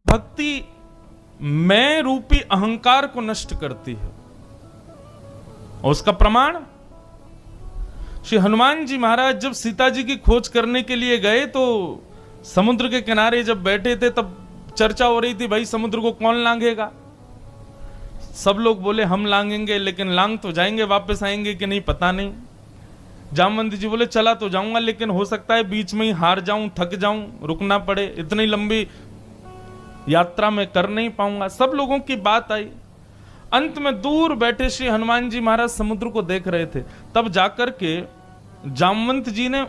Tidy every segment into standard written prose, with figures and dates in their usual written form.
भक्ति मैं रूपी अहंकार को नष्ट करती है। और उसका प्रमाण श्री हनुमान जी महाराज जब सीता जी की खोज करने के लिए गए तो समुद्र के किनारे जब बैठे थे तब चर्चा हो रही थी, भाई समुद्र को कौन लांघेगा। सब लोग बोले हम लांघेंगे, लेकिन लांघ तो जाएंगे, वापस आएंगे कि नहीं पता नहीं। जामवंत जी बोले चला तो जाऊंगा, लेकिन हो सकता है बीच में ही हार जाऊं, थक जाऊं, रुकना पड़े, इतनी लंबी यात्रा में कर नहीं पाऊंगा। सब लोगों की बात आई। अंत में दूर बैठे श्री हनुमान जी महाराज समुद्र को देख रहे थे। तब जाकर के जामवंत जी ने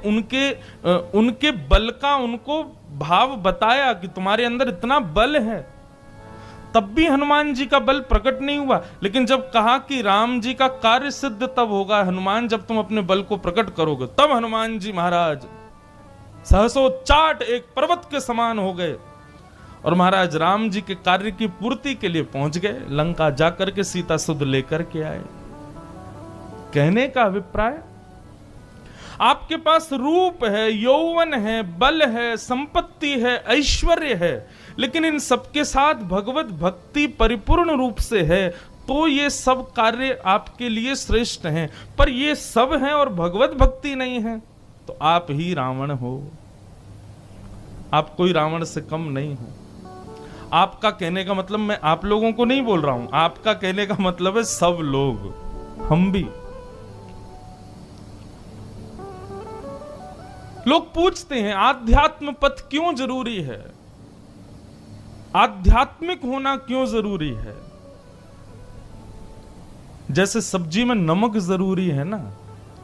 उनके बल का उनको भाव बताया कि तुम्हारे अंदर इतना बल है। तब भी हनुमान जी का बल प्रकट नहीं हुआ। लेकिन जब कहा कि राम जी का कार्य सिद्ध तब होगा हनुमान, जब तुम अपने बल को प्रकट करोगे, तब हनुमान जी महाराज सहसोच्चाट एक पर्वत के समान हो गए और महाराज राम जी के कार्य की पूर्ति के लिए पहुंच गए। लंका जाकर के सीता सुध लेकर के आए। कहने का अभिप्राय, आपके पास रूप है, यौवन है, बल है, संपत्ति है, ऐश्वर्य है, लेकिन इन सबके साथ भगवत भक्ति परिपूर्ण रूप से है तो ये सब कार्य आपके लिए श्रेष्ठ हैं। पर ये सब हैं और भगवत भक्ति नहीं है तो आप ही रावण हो। आप कोई रावण से कम नहीं हो। आपका कहने का मतलब, मैं आप लोगों को नहीं बोल रहा हूं, आपका कहने का मतलब है सब लोग, हम भी। लोग पूछते हैं आध्यात्म पथ क्यों जरूरी है, आध्यात्मिक होना क्यों जरूरी है। जैसे सब्जी में नमक जरूरी है ना,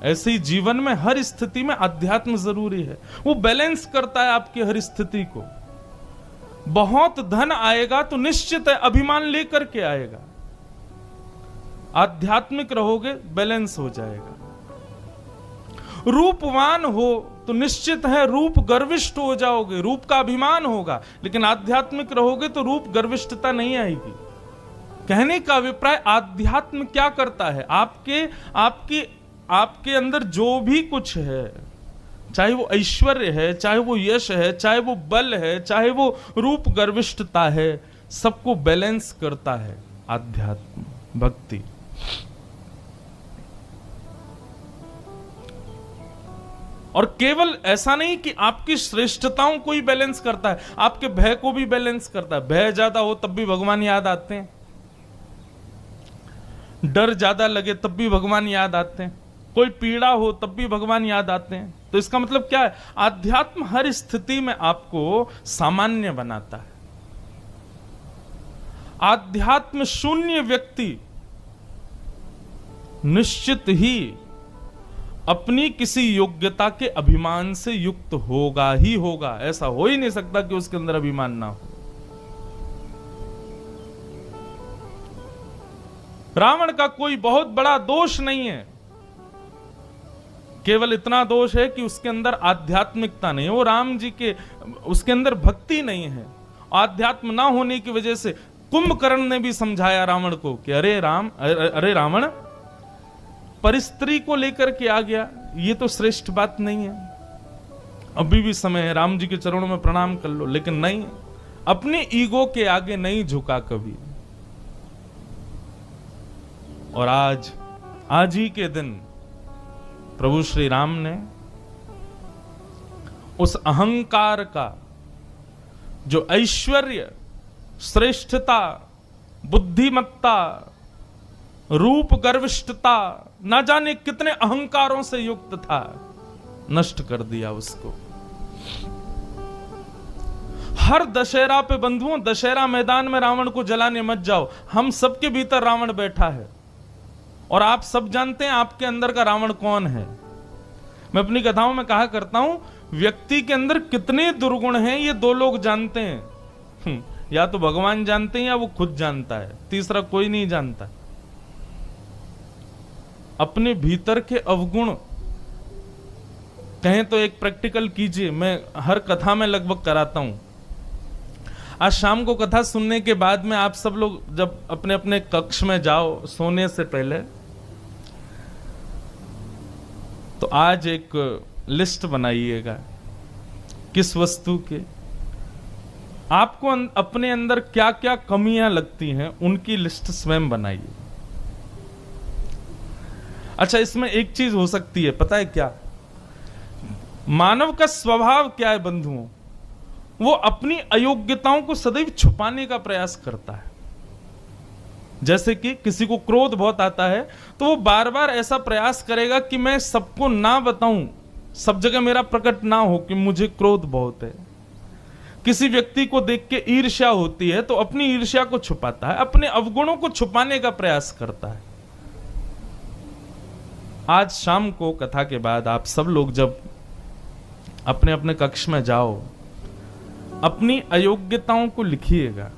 ऐसे ही जीवन में हर स्थिति में अध्यात्म जरूरी है। वो बैलेंस करता है आपकी हर स्थिति को। बहुत धन आएगा तो निश्चित है अभिमान लेकर के आएगा। आध्यात्मिक रहोगे बैलेंस हो जाएगा। रूपवान हो तो निश्चित है रूप गर्विष्ठ हो जाओगे, रूप का अभिमान होगा। लेकिन आध्यात्मिक रहोगे तो रूप गर्विष्ठता नहीं आएगी। कहने का अभिप्राय, आध्यात्म क्या करता है, आपके अंदर जो भी कुछ है, चाहे वो ऐश्वर्य है, चाहे वो यश है, चाहे वो बल है, चाहे वो रूप गर्विष्ठता है, सबको बैलेंस करता है आध्यात्म भक्ति। और केवल ऐसा नहीं कि आपकी श्रेष्ठताओं को ही बैलेंस करता है, आपके भय को भी बैलेंस करता है। भय ज्यादा हो तब भी भगवान याद आते हैं, डर ज्यादा लगे तब भी भगवान याद आते हैं, कोई पीड़ा हो तब भी भगवान याद आते हैं। तो इसका मतलब क्या है, आध्यात्म हर स्थिति में आपको सामान्य बनाता है। आध्यात्म शून्य व्यक्ति निश्चित ही अपनी किसी योग्यता के अभिमान से युक्त होगा ही होगा। ऐसा हो ही नहीं सकता कि उसके अंदर अभिमान ना हो। रावण का कोई बहुत बड़ा दोष नहीं है, केवल इतना दोष है कि उसके अंदर आध्यात्मिकता नहीं है। वो राम जी के, उसके अंदर भक्ति नहीं है। आध्यात्म ना होने की वजह से कुंभकर्ण ने भी समझाया रावण को कि अरे रावण, परिस्त्री को लेकर के आ गया, ये तो श्रेष्ठ बात नहीं है। अभी भी समय है, राम जी के चरणों में प्रणाम कर लो। लेकिन नहीं, अपने ईगो के आगे नहीं झुका कभी। और आज ही के दिन प्रभु श्री राम ने उस अहंकार का जो ऐश्वर्य, श्रेष्ठता, बुद्धिमत्ता, रूप गर्विष्ठता, ना जाने कितने अहंकारों से युक्त था, नष्ट कर दिया उसको। हर दशहरा पे बंधुओं, दशहरा मैदान में रावण को जलाने मत जाओ। हम सबके भीतर रावण बैठा है और आप सब जानते हैं आपके अंदर का रावण कौन है। मैं अपनी कथाओं में कहा करता हूं, व्यक्ति के अंदर कितने दुर्गुण हैं ये दो लोग जानते हैं। या तो भगवान जानते हैं या वो खुद जानता है, तीसरा कोई नहीं जानता। अपने भीतर के अवगुण कहें तो एक प्रैक्टिकल कीजिए। मैं हर कथा में लगभग कराता हूं। आज शाम को कथा सुनने के बाद में आप सब लोग जब अपने अपने कक्ष में जाओ सोने से पहले, तो आज एक लिस्ट बनाइएगा किस वस्तु के आपको अपने अंदर क्या क्या कमियां लगती हैं उनकी लिस्ट स्वयं बनाइए। अच्छा, इसमें एक चीज हो सकती है, पता है क्या? मानव का स्वभाव क्या है बंधुओं? वो अपनी अयोग्यताओं को सदैव छुपाने का प्रयास करता है। जैसे कि किसी को क्रोध बहुत आता है तो वो बार बार ऐसा प्रयास करेगा कि मैं सबको ना बताऊं, सब जगह मेरा प्रकट ना हो कि मुझे क्रोध बहुत है। किसी व्यक्ति को देख के ईर्ष्या होती है तो अपनी ईर्ष्या को छुपाता है, अपने अवगुणों को छुपाने का प्रयास करता है। आज शाम को कथा के बाद आप सब लोग जब अपने अपने कक्ष में जाओ, अपनी अयोग्यताओं को लिखिएगा,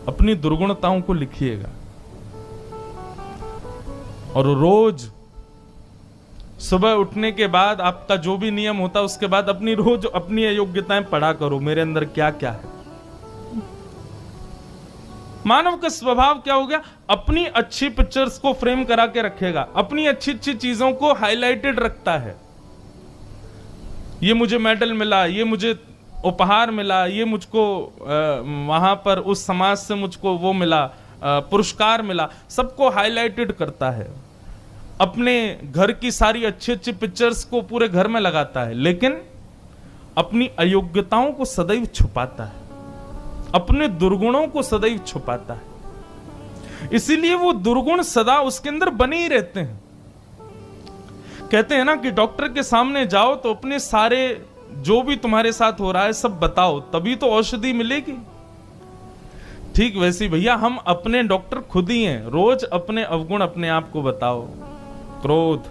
अपनी दुर्गुणताओं को लिखिएगा, और रोज सुबह उठने के बाद आपका जो भी नियम होता है उसके बाद रोज अपनी अयोग्यताएं पढ़ा करो, मेरे अंदर क्या क्या है। मानव का स्वभाव क्या हो गया? अपनी अच्छी पिक्चर्स को फ्रेम करा के रखेगा, अपनी अच्छी अच्छी चीजों को हाईलाइटेड रखता है। ये मुझे मेडल मिला, ये मुझे उपहार मिला, ये मुझको वहां पर उस समाज से मुझको वो मिला, पुरस्कार मिला, सबको हाईलाइटेड करता है। अपने घर की सारी अच्छी अच्छी पिक्चर्स को पूरे घर में लगाता है, लेकिन अपनी अयोग्यताओं को सदैव छुपाता है, अपने दुर्गुणों को सदैव छुपाता है। इसीलिए वो दुर्गुण सदा उसके अंदर बने ही रहते हैं। कहते हैं ना कि डॉक्टर के सामने जाओ तो अपने सारे जो भी तुम्हारे साथ हो रहा है सब बताओ, तभी तो औषधि मिलेगी। ठीक वैसे भैया हम अपने डॉक्टर खुद ही हैं। रोज अपने अवगुण अपने आप को बताओ। क्रोध,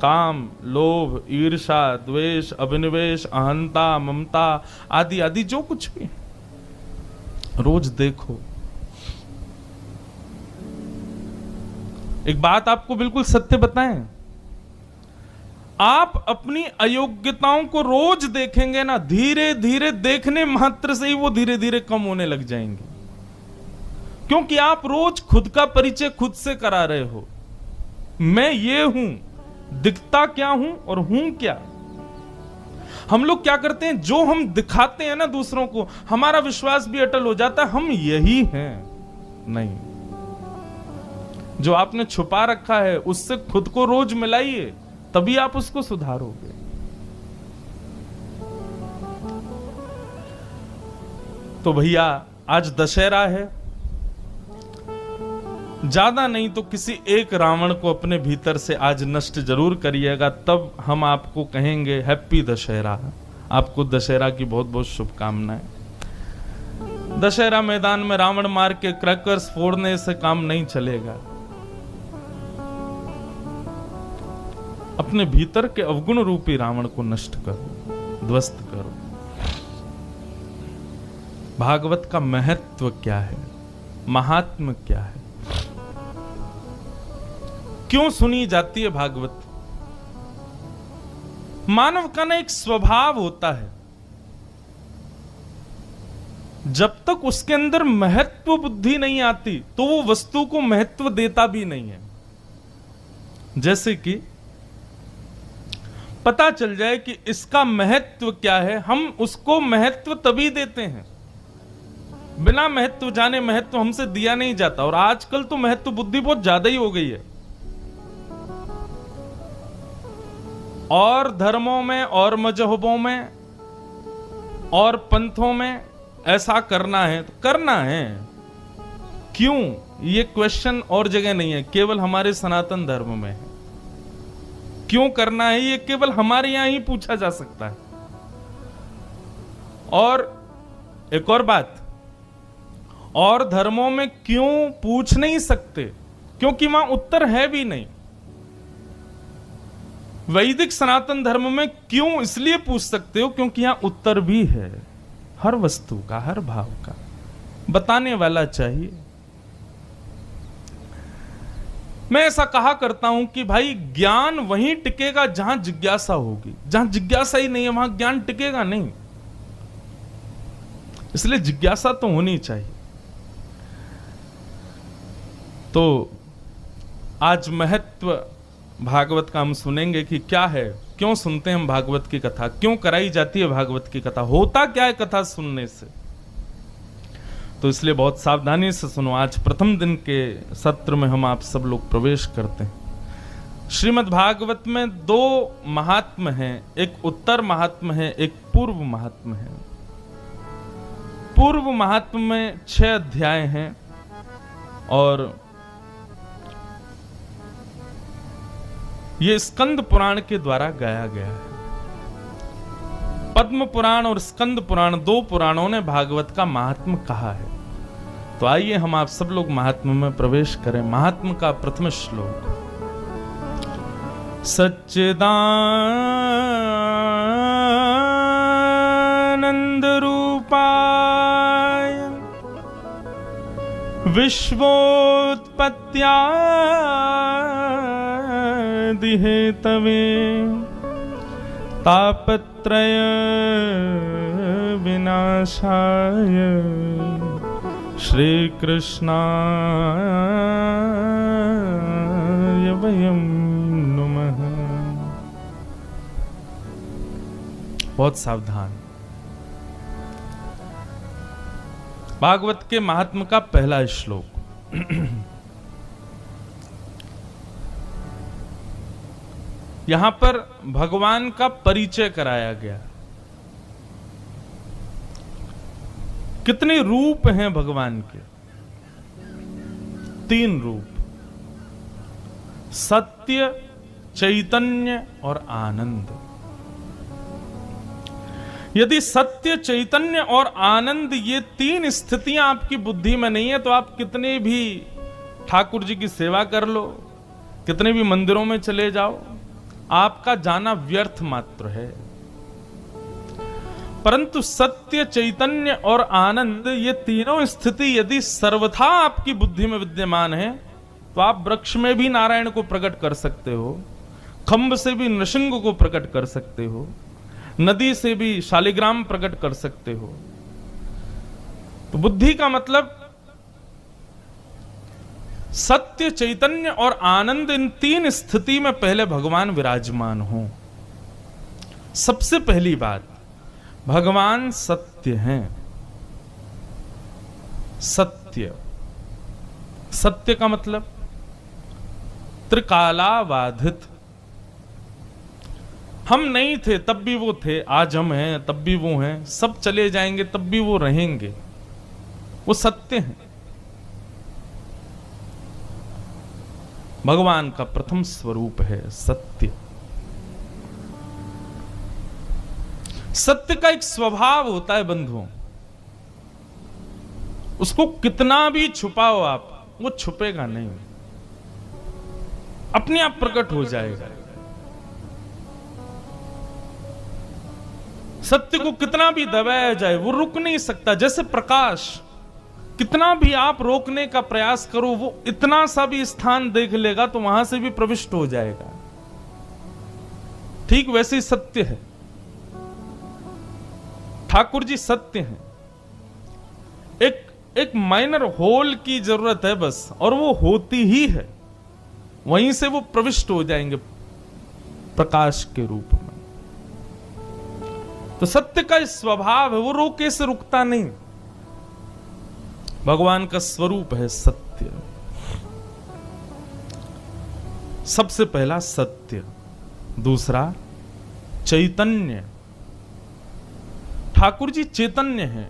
काम, लोभ, ईर्ष्या, द्वेष, अभिनिवेश, अहंता, ममता आदि आदि जो कुछ भी रोज देखो। एक बात आपको बिल्कुल सत्य बताएं, आप अपनी अयोग्यताओं को रोज देखेंगे ना, धीरे धीरे देखने मात्र से ही वो धीरे धीरे कम होने लग जाएंगे, क्योंकि आप रोज खुद का परिचय खुद से करा रहे हो। मैं ये हूं, दिखता क्या हूं और हूं क्या। हम लोग क्या करते हैं, जो हम दिखाते हैं ना दूसरों को, हमारा विश्वास भी अटल हो जाता है हम यही हैं। नहीं, जो आपने छुपा रखा है उससे खुद को रोज मिलाइए, तभी आप उसको सुधारोगे। तो भैया आज दशहरा है, ज्यादा नहीं तो किसी एक रावण को अपने भीतर से आज नष्ट जरूर करिएगा, तब हम आपको कहेंगे हैप्पी दशहरा। आपको दशहरा की बहुत बहुत शुभकामनाएं। दशहरा मैदान में रावण मार के क्रैकर्स फोड़ने से काम नहीं चलेगा। अपने भीतर के अवगुण रूपी रावण को नष्ट करो, ध्वस्त करो। भागवत का महत्व क्या है, महात्म्य क्या है, क्यों सुनी जाती है भागवत? मानव का ना एक स्वभाव होता है, जब तक उसके अंदर महत्व बुद्धि नहीं आती तो वो वस्तु को महत्व देता भी नहीं है। जैसे कि पता चल जाए कि इसका महत्व क्या है, हम उसको महत्व तभी देते हैं। बिना महत्व जाने महत्व हमसे दिया नहीं जाता। और आजकल तो महत्व बुद्धि बहुत ज्यादा ही हो गई है। और धर्मों में और मजहबों में और पंथों में ऐसा करना है तो करना है। क्यों, ये क्वेश्चन और जगह नहीं है, केवल हमारे सनातन धर्म में है। क्यों करना है ये केवल हमारे यहां ही पूछा जा सकता है। और एक और बात, और धर्मों में क्यों पूछ नहीं सकते, क्योंकि वहां उत्तर है भी नहीं। वैदिक सनातन धर्म में क्यों इसलिए पूछ सकते हो क्योंकि यहां उत्तर भी है, हर वस्तु का, हर भाव का बताने वाला चाहिए। मैं ऐसा कहा करता हूं कि भाई ज्ञान वहीं टिकेगा जहां जिज्ञासा होगी। जहां जिज्ञासा ही नहीं है वहां ज्ञान टिकेगा नहीं। इसलिए जिज्ञासा तो होनी चाहिए। तो आज महत्व भागवत का हम सुनेंगे कि क्या है, क्यों सुनते हैं हम भागवत की कथा, क्यों कराई जाती है भागवत की कथा, होता क्या है कथा सुनने से। तो इसलिए बहुत सावधानी से सुनो। आज प्रथम दिन के सत्र में हम आप सब लोग प्रवेश करते हैं। श्रीमद् भागवत में 2 महात्म हैं, एक उत्तर महात्म है, एक पूर्व महात्म है। पूर्व महात्म में 6 अध्याय हैं और ये स्कंद पुराण के द्वारा गाया गया है। पद्म पुराण और स्कंद पुराण 2 पुराणों ने भागवत का महात्म कहा है। तो आइए हम आप सब लोग महात्म में प्रवेश करें। महात्म का प्रथम श्लोक। सच्चिदानंद रूपाय विश्वोत्पत्त्यादि हेतवे तापत्रय विनाशाय श्री कृष्णाय वयं नमः। बहुत सावधान। भागवत के महात्म का पहला श्लोक। यहां पर भगवान का परिचय कराया गया। कितने रूप हैं भगवान के? 3 रूप, सत्य, चैतन्य और आनंद। यदि सत्य, चैतन्य और आनंद ये 3 स्थितियां आपकी बुद्धि में नहीं है तो आप कितने भी ठाकुर जी की सेवा कर लो, कितने भी मंदिरों में चले जाओ, आपका जाना व्यर्थ मात्र है। परंतु सत्य, चैतन्य और आनंद ये तीनों स्थिति यदि सर्वथा आपकी बुद्धि में विद्यमान है तो आप वृक्ष में भी नारायण को प्रकट कर सकते हो, खंभ से भी नृसिंह को प्रकट कर सकते हो, नदी से भी शालिग्राम प्रकट कर सकते हो। तो बुद्धि का मतलब सत्य, चैतन्य और आनंद, इन 3 स्थिति में पहले भगवान विराजमान हो। सबसे पहली बात, भगवान सत्य हैं। सत्य, सत्य का मतलब त्रिकालाबाधित। हम नहीं थे तब भी वो थे, आज हम हैं तब भी वो हैं, सब चले जाएंगे तब भी वो रहेंगे। वो सत्य हैं। भगवान का प्रथम स्वरूप है सत्य। सत्य का एक स्वभाव होता है बंधुओं, उसको कितना भी छुपाओ आप, वो छुपेगा नहीं, अपने आप प्रकट हो जाएगा। सत्य को कितना भी दबाया जाए वो रुक नहीं सकता। जैसे प्रकाश, कितना भी आप रोकने का प्रयास करो वो इतना सा भी स्थान देख लेगा तो वहां से भी प्रविष्ट हो जाएगा। ठीक वैसे ही सत्य है। ठाकुर जी सत्य हैं। एक माइनर होल की जरूरत है बस, और वो होती ही है, वहीं से वो प्रविष्ट हो जाएंगे प्रकाश के रूप में। तो सत्य का स्वभाव है, वो रोके से रुकता नहीं। भगवान का स्वरूप है सत्य। सबसे पहला सत्य। दूसरा चैतन्य। ठाकुर जी चैतन्य हैं,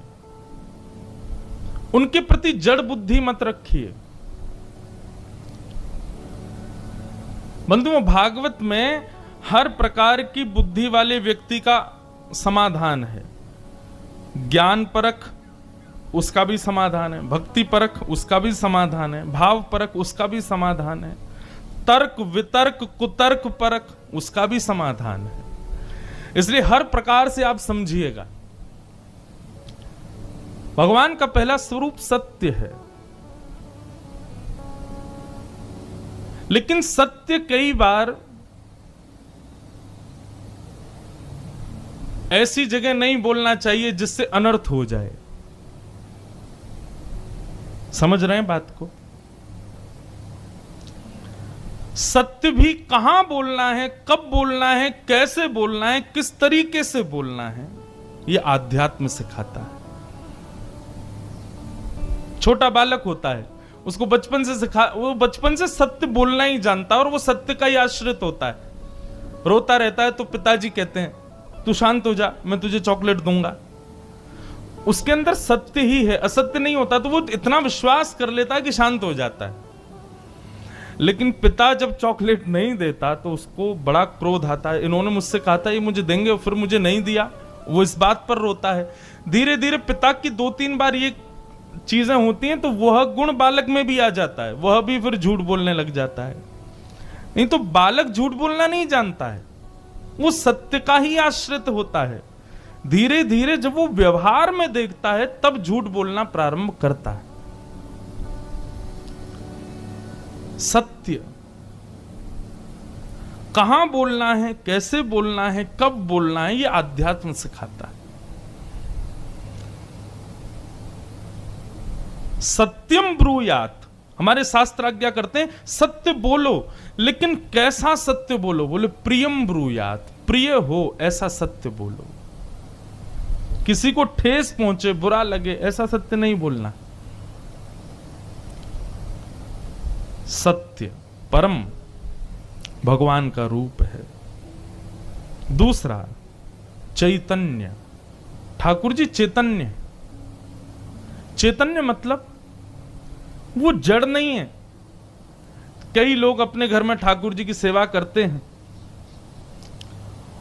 उनके प्रति जड़ बुद्धि मत रखिए। बंधुओं, भागवत में हर प्रकार की बुद्धि वाले व्यक्ति का समाधान है। ज्ञान परख उसका भी समाधान है, भक्ति परख उसका भी समाधान है, भाव परख उसका भी समाधान है, तर्क वितर्क कुतर्क परख उसका भी समाधान है। इसलिए हर प्रकार से आप समझिएगा, भगवान का पहला स्वरूप सत्य है। लेकिन सत्य कई बार ऐसी जगह नहीं बोलना चाहिए जिससे अनर्थ हो जाए। समझ रहे हैं बात को? सत्य भी कहां बोलना है, कब बोलना है, कैसे बोलना है, किस तरीके से बोलना है, यह आध्यात्म सिखाता है। छोटा बालक होता है, उसको बचपन से वो बचपन से सत्य बोलना ही जानता है और वो सत्य का ही आश्रित होता है। रोता रहता है तो पिताजी कहते हैं तू शांत हो जा, मैं तुझे चॉकलेट दूंगा। उसके अंदर सत्य ही है, असत्य नहीं होता, तो वो इतना विश्वास कर लेता है कि शांत हो जाता है। लेकिन पिता जब चॉकलेट नहीं देता तो उसको बड़ा क्रोध आता है। इन्होंने मुझसे कहा था ये मुझे देंगे और फिर मुझे नहीं दिया, वो इस बात पर रोता है। धीरे धीरे पिता की 2-3 बार ये चीजें होती हैं तो वह गुण बालक में भी आ जाता है, वह भी फिर झूठ बोलने लग जाता है। नहीं तो बालक झूठ बोलना नहीं जानता है, वो सत्य का ही आश्रित होता है। धीरे धीरे जब वो व्यवहार में देखता है तब झूठ बोलना प्रारंभ करता है। सत्य कहां बोलना है, कैसे बोलना है, कब बोलना है, ये आध्यात्म सिखाता है। सत्यम ब्रूयात, हमारे शास्त्र आज्ञा करते हैं सत्य बोलो, लेकिन कैसा सत्य बोलो? बोले प्रियम ब्रूयात, प्रिय हो ऐसा सत्य बोलो। किसी को ठेस पहुंचे, बुरा लगे, ऐसा सत्य नहीं बोलना। सत्य परम भगवान का रूप है। दूसरा चैतन्य, ठाकुर जी चैतन्य। चैतन्य मतलब वो जड़ नहीं है। कई लोग अपने घर में ठाकुर जी की सेवा करते हैं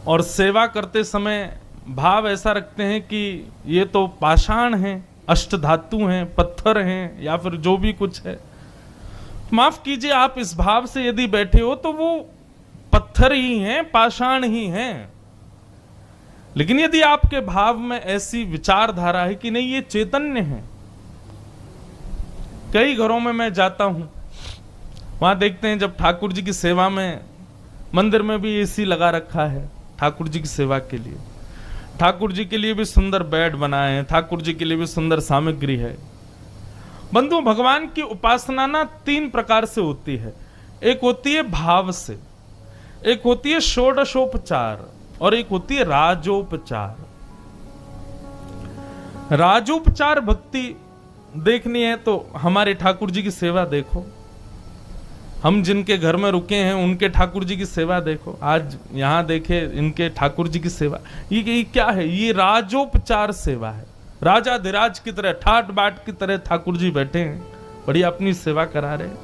और सेवा करते समय भाव ऐसा रखते हैं कि ये तो पाषाण हैं, अष्टधातु हैं, पत्थर हैं, या फिर जो भी कुछ है। माफ कीजिए, आप इस भाव से यदि बैठे हो तो वो पत्थर ही हैं, पाषाण ही हैं। लेकिन यदि आपके भाव में ऐसी विचारधारा है कि नहीं ये चैतन्य है। कई घरों में मैं जाता हूं, वहां देखते हैं जब ठाकुर जी की सेवा में, मंदिर में भी एसी लगा रखा है ठाकुर जी की सेवा के लिए। ठाकुर जी के लिए भी सुंदर बेड बनाए हैं, ठाकुर जी के लिए भी सुंदर सामग्री है। बंधु, भगवान की उपासना ना 3 प्रकार से होती है। एक होती है भाव से, एक होती है षोडशोपचार, और एक होती है राजोपचार। राजोपचार भक्ति देखनी है तो हमारे ठाकुर जी की सेवा देखो। हम जिनके घर में रुके हैं उनके ठाकुर जी की सेवा देखो। आज यहां देखे इनके ठाकुर जी की सेवा, ये क्या है? ये राजोपचार सेवा है। राजा धीराज की तरह, ठाट बाट की तरह ठाकुर जी बैठे हैं, बड़ी अपनी सेवा करा रहे हैं।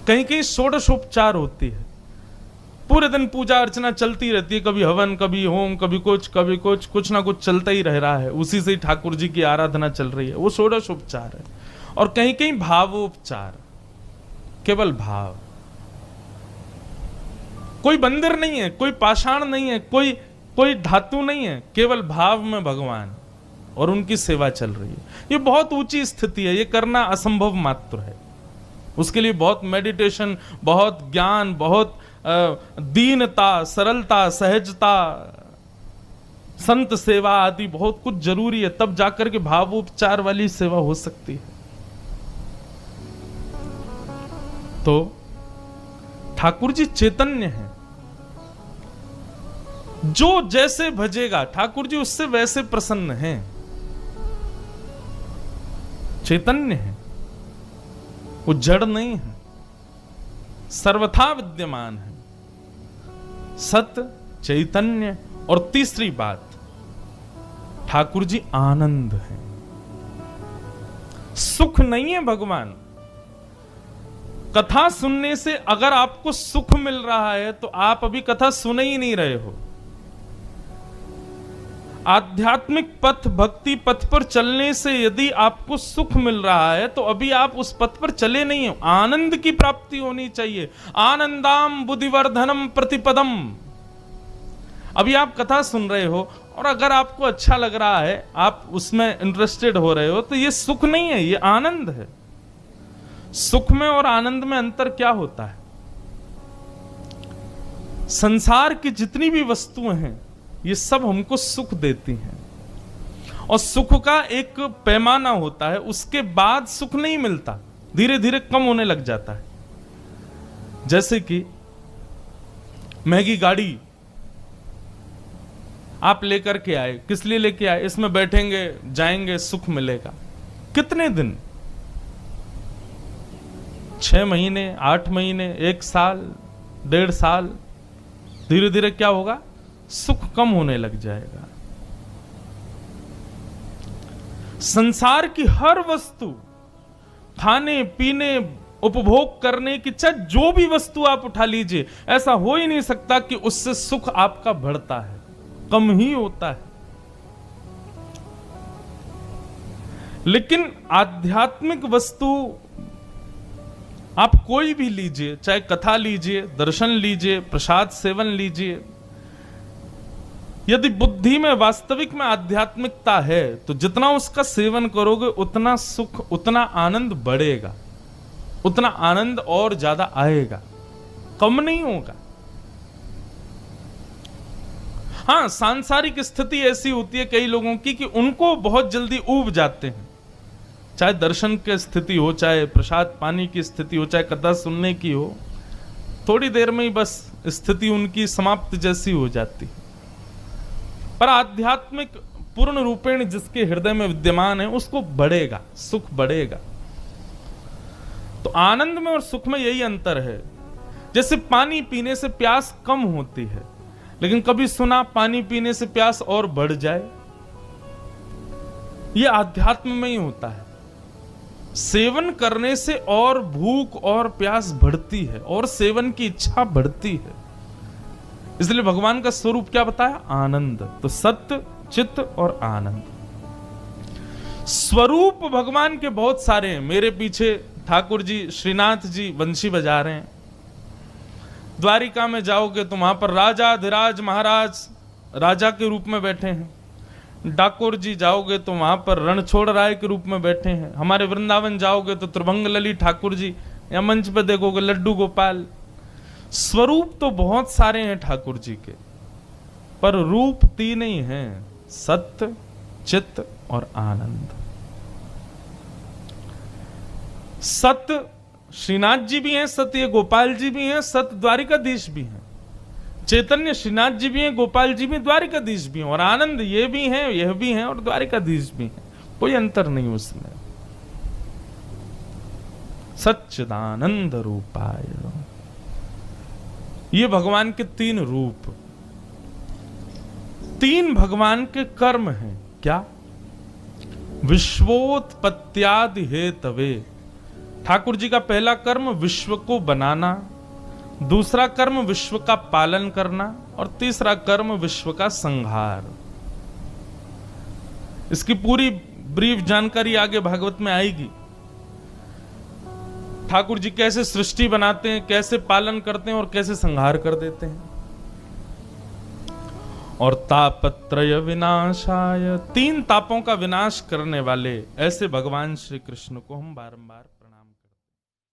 कहीं कहीं षोडशोपचार होती है, पूरे दिन पूजा अर्चना चलती रहती है, कभी हवन, कभी होम, कभी कुछ कुछ ना कुछ चलता ही रह रहा है, उसी से ही ठाकुर जी की आराधना चल रही है, वो षोडशोपचार है। और कहीं कहीं भावोपचार, केवल भाव। कोई मंदिर नहीं है, कोई पाषाण नहीं है, कोई धातु नहीं है, केवल भाव में भगवान और उनकी सेवा चल रही है। ये बहुत ऊंची स्थिति है, ये करना असंभव मात्र है। उसके लिए बहुत मेडिटेशन, बहुत ज्ञान, बहुत दीनता, सरलता, सहजता, संत सेवा आदि बहुत कुछ जरूरी है, तब जाकर के भावोपचार वाली सेवा हो सकती है। तो ठाकुर जी चैतन्य हैं, जो जैसे भजेगा ठाकुर जी उससे वैसे प्रसन्न हैं। चैतन्य है, वो जड़ नहीं है, सर्वथा विद्यमान है। सत्य, चैतन्य, और तीसरी बात ठाकुर जी आनंद है। सुख नहीं है भगवान। कथा सुनने से अगर आपको सुख मिल रहा है तो आप अभी कथा सुन ही नहीं रहे हो। आध्यात्मिक पथ, भक्ति पथ पर चलने से यदि आपको सुख मिल रहा है तो अभी आप उस पथ पर चले नहीं हो। आनंद की प्राप्ति होनी चाहिए। आनंदाम बुद्धिवर्धनम प्रतिपदम। अभी आप कथा सुन रहे हो और अगर आपको अच्छा लग रहा है, आप उसमें इंटरेस्टेड हो रहे हो, तो ये सुख नहीं है, ये आनंद है। सुख में और आनंद में अंतर क्या होता है? संसार की जितनी भी वस्तुएं हैं ये सब हमको सुख देती हैं, और सुख का एक पैमाना होता है, उसके बाद सुख नहीं मिलता, धीरे धीरे कम होने लग जाता है। जैसे कि महंगी गाड़ी आप लेकर के आए, किस लिए लेके आए? इसमें बैठेंगे, जाएंगे, सुख मिलेगा। कितने दिन? 6 महीने, 8 महीने, 1 साल, 1.5 साल, धीरे धीरे क्या होगा? सुख कम होने लग जाएगा। संसार की हर वस्तु, खाने पीने, उपभोग करने की, चाहे जो भी वस्तु आप उठा लीजिए, ऐसा हो ही नहीं सकता कि उससे सुख आपका बढ़ता है, कम ही होता है। लेकिन आध्यात्मिक वस्तु आप कोई भी लीजिए, चाहे कथा लीजिए, दर्शन लीजिए, प्रसाद सेवन लीजिए, यदि बुद्धि में वास्तविक में आध्यात्मिकता है तो जितना उसका सेवन करोगे उतना सुख, उतना आनंद बढ़ेगा, उतना आनंद और ज्यादा आएगा, कम नहीं होगा। हां, सांसारिक स्थिति ऐसी होती है कई लोगों की कि उनको बहुत जल्दी ऊब जाते हैं, चाहे दर्शन की स्थिति हो, चाहे प्रसाद पानी की स्थिति हो, चाहे कथा सुनने की हो, थोड़ी देर में ही बस स्थिति उनकी समाप्त जैसी हो जाती है। पर आध्यात्मिक पूर्ण रूपेण जिसके हृदय में विद्यमान है उसको बढ़ेगा, सुख बढ़ेगा। तो आनंद में और सुख में यही अंतर है। जैसे पानी पीने से प्यास कम होती है, लेकिन कभी सुना पानी पीने से प्यास और बढ़ जाए? यह अध्यात्म में ही होता है। सेवन करने से और भूख और प्यास बढ़ती है और सेवन की इच्छा बढ़ती है। इसलिए भगवान का स्वरूप क्या बताया? आनंद। तो सत्य, चित्त और आनंद। स्वरूप भगवान के बहुत सारे हैं। मेरे पीछे ठाकुर जी, श्रीनाथ जी बंशी बजा रहे हैं। द्वारिका में जाओगे तो वहां पर राजाधिराज महाराज राजा के रूप में बैठे हैं। डाकोर जी जाओगे तो वहां पर रणछोड़ राय के रूप में बैठे हैं। हमारे वृंदावन जाओगे तो त्रिभंग ललित ठाकुर जी, या मंच पे देखोगे लड्डू गोपाल। स्वरूप तो बहुत सारे हैं ठाकुर जी के, पर रूप 3 ही हैं, सत्य, चित्त और आनंद। सत्य श्रीनाथ जी भी हैं, सत्य गोपाल जी भी हैं, सत्य द्वारिकाधीश भी हैं। चैतन्य श्रीनाथ जी भी हैं, गोपाल जी भी, द्वारिकाधीश भी हैं। और आनंद ये भी हैं, यह भी हैं और द्वारिकाधीश भी हैं। कोई अंतर नहीं उसमें। सच्चिदानंद रूपाय, ये भगवान के 3 रूप। 3 भगवान के कर्म हैं। क्या? विश्वोत्पत्त्यादि हेतवे। ठाकुर जी का पहला कर्म विश्व को बनाना, दूसरा कर्म विश्व का पालन करना और तीसरा कर्म विश्व का संहार। इसकी पूरी ब्रीफ जानकारी आगे भागवत में आएगी। ठाकुर जी कैसे सृष्टि बनाते हैं, कैसे पालन करते हैं और कैसे संहार कर देते हैं। और तापत्रय विनाशाय, 3 तापों का विनाश करने वाले ऐसे भगवान श्री कृष्ण को हम बारंबार